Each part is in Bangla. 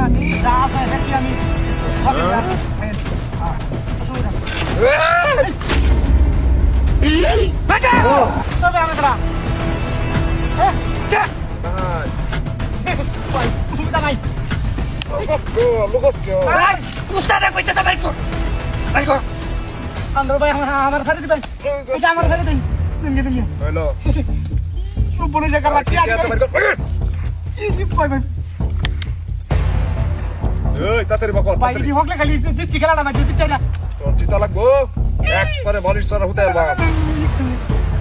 আমি যা আছে সেটি আমি আমার সাথে দিবেন আমার সাথে দিন বলে যে তাড়াতাড়ি বকর ভাই এটি হকলে খালি জিতছি খেলাটা ভাই জিততে না তোর জিতা লাগবো একবারে বলিস সর হতে পারবা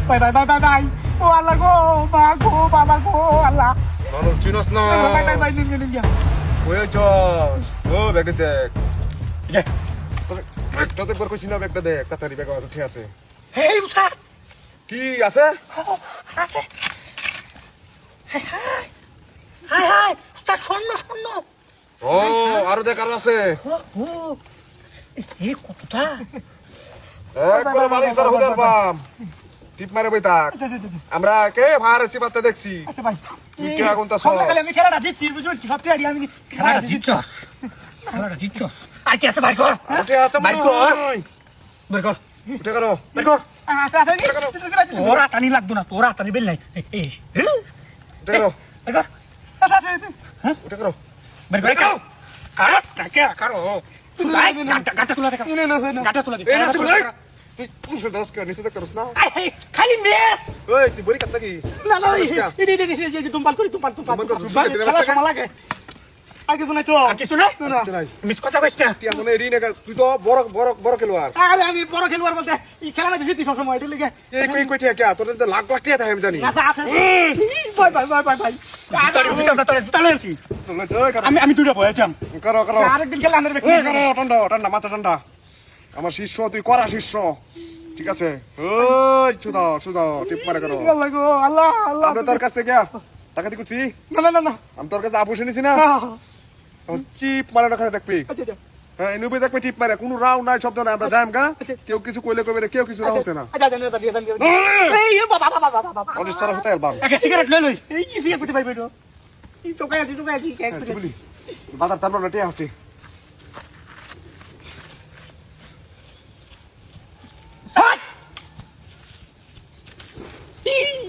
ভাই ভাই ভাই ভাই ভাই ও আল্লাহ গো মা গো বাবা গো আল্লাহ মানুষ চিনস না ভাই ভাই ভাই নিন নিন ওই চস ও ব্যাগটা দেখ একটা তো কইছি না ব্যাগটা দেখ তাড়াতাড়ি ব্যাগ উঠে আছে হেই উস্তাদ কি আছে আছে হাই হাই হাই হাই উস্তাদ শূন্য শূন্য ও আরো দেখ আরো আছে ও এই কতটা একবারে বলিস সর হতে পারবা টিপ মারে বই তাক আমরা কে ভারসি বাতে দেখছি আচ্ছা ভাই তুই কি এখন তা সব খালি আমি খেলাটা জিতছি বুঝুন কি সবটা আইডিয়া আমি খেলাটা জিতছস খেলাটা জিতছস আর কি আছে ভাই কর উঠে আছে ভাই কর বের কর উঠে করো বের কর তোরা টানি লাগতো না তোরা টানি বেল নাই এই উঠে করো বের কর হ্যাঁ উঠে করো বের কর আরে টাকা করো ভাই গাটা তুলা দেখা গাটা তুলা এই না দেখা শুনে তুই দস কর নিচে তো করছ না খালি মেস ওই তুই বলি কাট নাকি না না এই তুমপাল করি তুমপাল খেলা সময় লাগে আর কিছু নাই তো আর কিছু নাই মিস কথা কইছ না তুই মনে এডি না তুই তো বড় বড় বড় খেলোয়াড় আরে আমি বড় খেলোয়াড় বলতে এই খেলা মধ্যে জিতি সব সময় এটা লাগে এই কই কই ঠিক আছে তোর তো লাখ লাখ টাকা আমি জানি না আছে ভাই ভাই ভাই ভাই ভাই আমি দুটো বয়াম করো করো আরেকদিন খেলা আনবে করো ঠান্ডা ঠান্ডা মাথা ঠান্ডা আমার শিষ্য তুই করা শিষ্য ঠিক আছে ওই সুদা সুদা টিপ মারে করো আল্লাহ গো আল্লাহ আল্লাহ আমরা তোর কাছ থেকে টাকা দি করছি না না না না আমি তোর কাছে আপুসে নিছি না চিপ মারে না খালি দেখবি আচ্ছা হ্যাঁ এনুবে দেখবে টিপ মারে কোনো রাও নাই শব্দ নাই আমরা যাইম গা কেউ কিছু কইলে কইবে কেউ কিছু রাও হচ্ছে না আচ্ছা জানি এই বাবা বাবা বাবা অনেক সারা হতে আলবাম একটা সিগারেট লই লই এই কি সিগারেট ভাই ভাই এই টোকাই আছি বলি বাজার তার না টিয়া আছে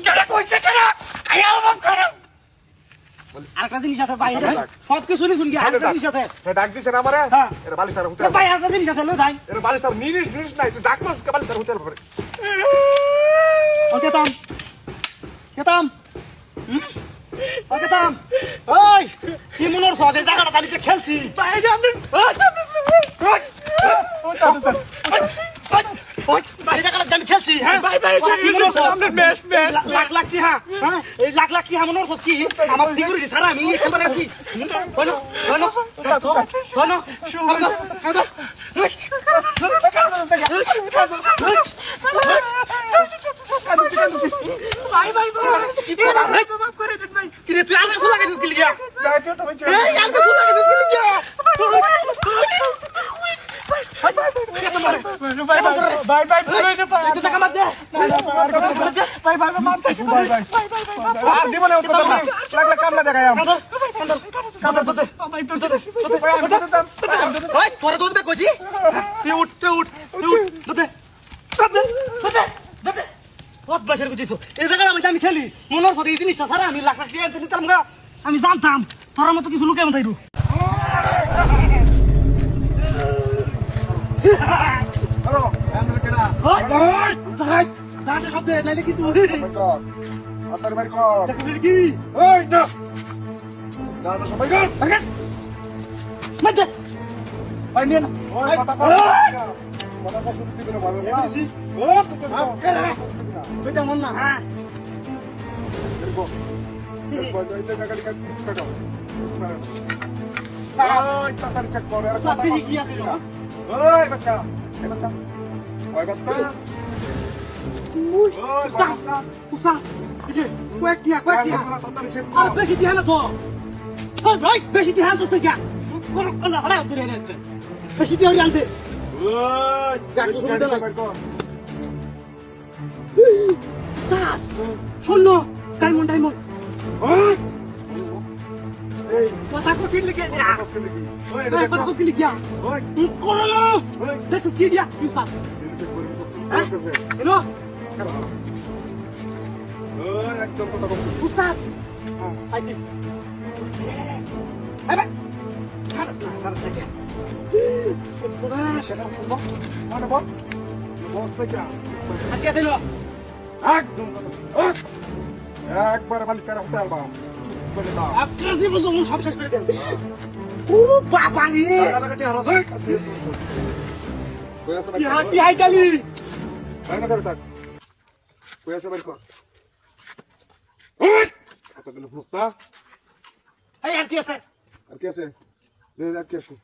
কেডা কইছে কেডা আয়া মন করো আরেকটা জিনিস আছে ভাই সব কিছু শুনি শুনি আরেকটা জিনিস আছে ডাক দিছে না আমারে হ্যাঁ এর বালি সারা হতে ভাই আরেকটা জিনিস আছে লই ভাই এর বালি সারা নিনিস নিনিস নাই তুই ডাক মাস কে বালি সারা হতে পারে ওকে তাম কেতাম ওকে তাম ওই কি মনোর সদের জায়গাটা দাঁড়িয়ে খেলছি ভাই যে আপনি খেলছি হ্যাঁ ভাই ভাই লাখ লাখ কি হ্যাঁ এই লাখ লাখ কি মনোর সত্যি আমার দিগুরি সারা আমি খেলতে আছি বলো বলো বলো ভাই ভাই বাপ করে দেন ভাই কি রে তুই আমাকে ফুল লাগাইছিস কি লিয়া এই আমাকে ফুল লাগাইছিস কি লিয়া ভাই ভাই ভুলে যে পাই এটা টাকা মার দে ভাই ভাই মার চাই ভাই ভাই আর দিব না কত লাখ লাখ কাম না দেখাই আম কাম তো দে ভাই তো দে ওই তোরা তো দে কইছি তুই উঠ দে দে কত বছর কইছিস এই জায়গা আমি খেলি মনোর সাথে এই জিনিসটা সারা আমি লাখ লাখ টাকা দিতাম গা আমি জানতাম তোর মতো কিছু লুকে মতাইরু আরো এন্ড কেডা ওই ভাই জানে সব দে নাইলে কি তুই আতার বাড়ি কর দেখবি কি ওই তো দাদা সবাই কর মজা ভাই নিয়ে না ওই কথা কর কথা কর শুনতে দিবে না ভাবে না ও তো বেটা মন না হ্যাঁ এরকম এটা জায়গা লিখা কাটো ওই তাড়াতাড়ি চেক কর আর কথা তুই কি আছে ওই বাচ্চা ওই বাচ্চা ওই বাচ্চা কুসা ইয়ে কয়েকটিয়া তাড়াতাড়ি চেক আর কর বেশি ধ্যান তো ওই ভাই বেশি ধ্যান তো কি কোন কোন হড়া ধরে নে বেশি ধ্যান আনতে ওই যাক বেশি শুনতে টাইম না বের কর শোনো ডায়মন্ড এই এই কথা কত লিখে দিয়া কস কে লিখি ওই এই কথা কত লিখে দিয়া ওই ওই দেখো কি দিয়া উস্তাদ এনো ওই একদম কথা বল উস্তাদ আইতি আরে খারাপ দেখে সেটা বল মানে বল বস থেকে আজকে দিলো একদম একবার বালি তারা হতে আলবা বলে দাও আকাশে বন্ধু সব শেষ করে দেন ও বাবা রে লাগাটি হারাস কি হাতি আইতালি না করে থাক কই আছে বাইর কর কতগুলো ফুসতা এই আর কি আছে আর কি আছে দে আর কি আছে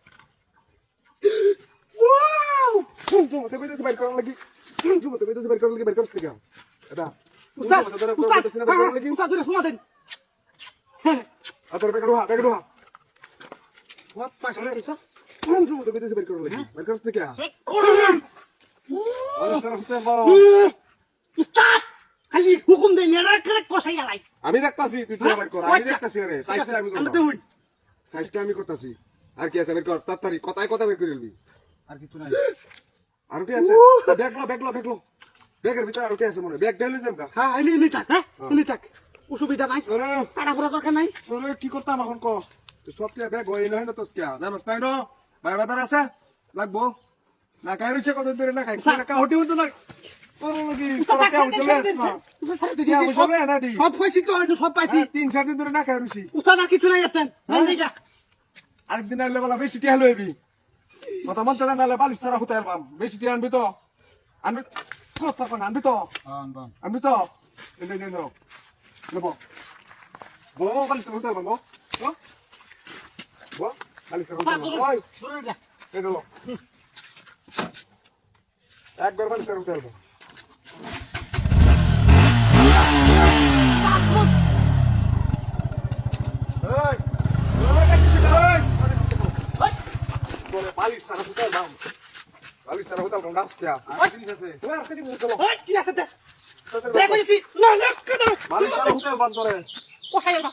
ওয়াও তুমি তো বাইর করার লাগি তুমি তো বাইর করার লাগি বাইর করছ থেকে এটা উস্তাদ উস্তাদ ধরে শোনা দেন আতর বেগড়ুয়া কত পাশে দিছ তুমি তো বাইর করার লাগি বাইর করছ থেকে উস্তাদ খালি হুকুম দেন না করে কষাই আলাই আমি দেখতাছি তুই তো বাইর কর আমি দেখতাছি আরে সাইজটা আমি আমরা করব তো হই সাইজটা আমি করতাছি আর কি আছে বের কর তাড়াতাড়ি কথায় কথা বের করে নিবি আর কিছু নাই আর কি আছে ব্যাগলো ব্যাগের ভিতরে আর কি আছে মনে ব্যাগ ঢেলে যাবগা হ্যাঁ এলি থাক হ্যাঁ এলি থাক অসুবিধা নাই আরে টাকা পুরা দরকার নাই তোরে কি করতাম এখন ক সবটা ব্যাগ হই না তো কিয়া জানাস তাই না ভাই বাজার আছে লাগবো না কাই রইছে কত ধরে না কাই না হটি হতো না তোর লাগি তোর কে চলে আসনা সব পাইছি তো সব পাইছি 3-4 দিন ধরে না খাই রইছি উস্তাদ আর কিছু নাই এতেন না আরেকদিন আইলে বলা বেশি টিয়া লইবি কথা মন চালা নালে বালিশ সারা হতে আলবাম বেশি টিয়া আনবি তো কত কোন আনবি তো আনবি তো নে নেব বালিশ সারা হতে আলবাম বালিশ সারা হতে আলবাম ওই এই লো একবার বালিশ সারা হতে আলবাম বালিশ সারা হতে আলবাম বালিশ সারা হতে আলবাম ডাস কিয়া ওই কি আছে দেখো দিছি না না কেন বালিশ সারা হতে আলবাম তোরে কষাই আলবা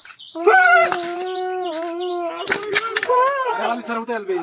বালিশ সারা হতে আলবি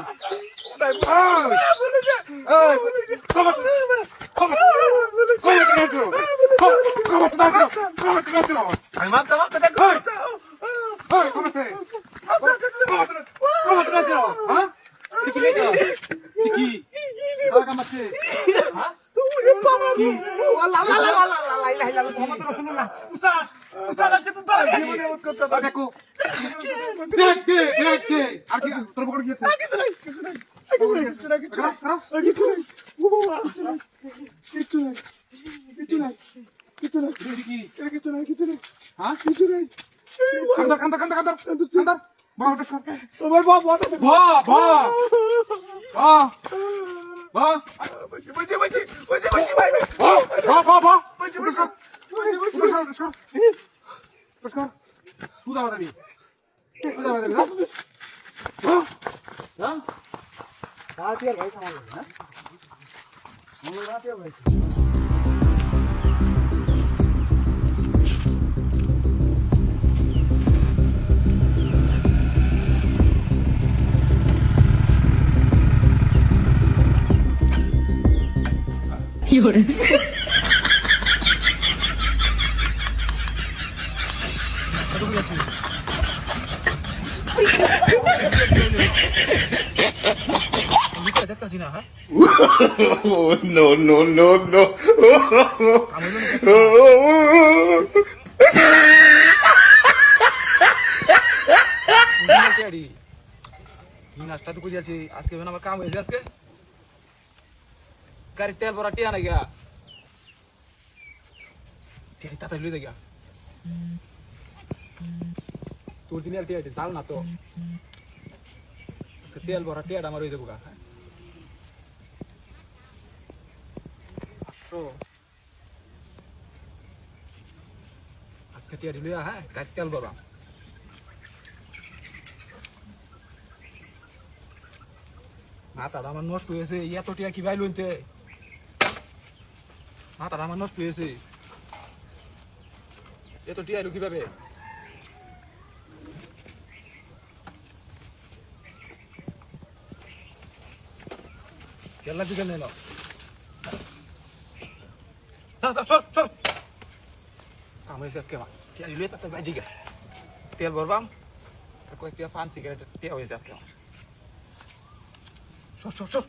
Oh, no. নাস্তা তো করে যাচ্ছি আজকে আমার কাম হয়েছে আজকে গাড়ি তেল ভরা টিয়া না গিয়া তেল তাড়াতাড়ি লয়ে গিয়া তোর দিন আর টিয়া চাল না তো তেল ভরা টিয়াটা আমার হয়ে যাবো গা আজকে টিয়া লইয়া হ্যাঁ গাড়ি তেল ভরা মাথাটা আমার নষ্ট হয়েছে এত টিয়া কি ভাই লইতে মাথাটা আমার নষ্ট হয়েছে এত টিয়া কিভাবে কেলা দিকে নেই সর কাম হয়েছে আজকে আমার টিয়া দিলে তাতে বাজি গে তেল ভরবাম আর কয়েকটা পান সিগারেট টিয়া হয়েছে আজকে আমার সর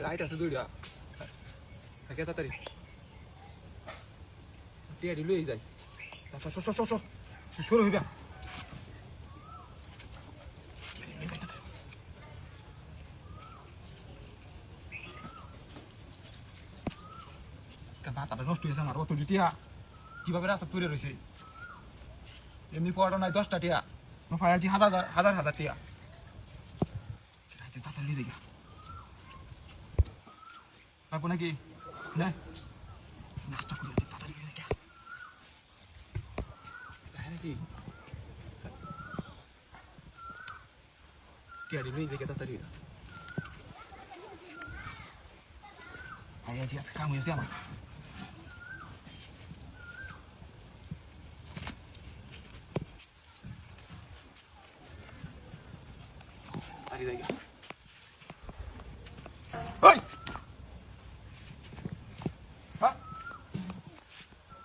রাইট আছে দুইটা থাকে তাড়াতাড়ি টিয়া দিলে যাই সর শুরু হইবা মাথাটা নষ্ট হয়েছে আমার অত টিয়া কিভাবে রাস্তা তুলে রয়েছে এমনি পড়াটা নাই 10টা টিয়া ফাই আছি হাজার টিয়া তাড়াতাড়ি নিয়ে যাই পাবো নাকি না নাস্তা করে তাড়াতাড়ি নিয়ে যাই নাকি টিয়া দিলে যাই তাড়াতাড়ি আজ আজকে কাম হয়েছে আমার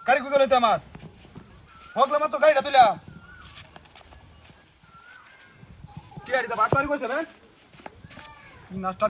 গাড়ি কই গেল আমার হকলাম তো গাড়িটা তুলা কি গাড়িটা বাটপারি করছে না নাস্তা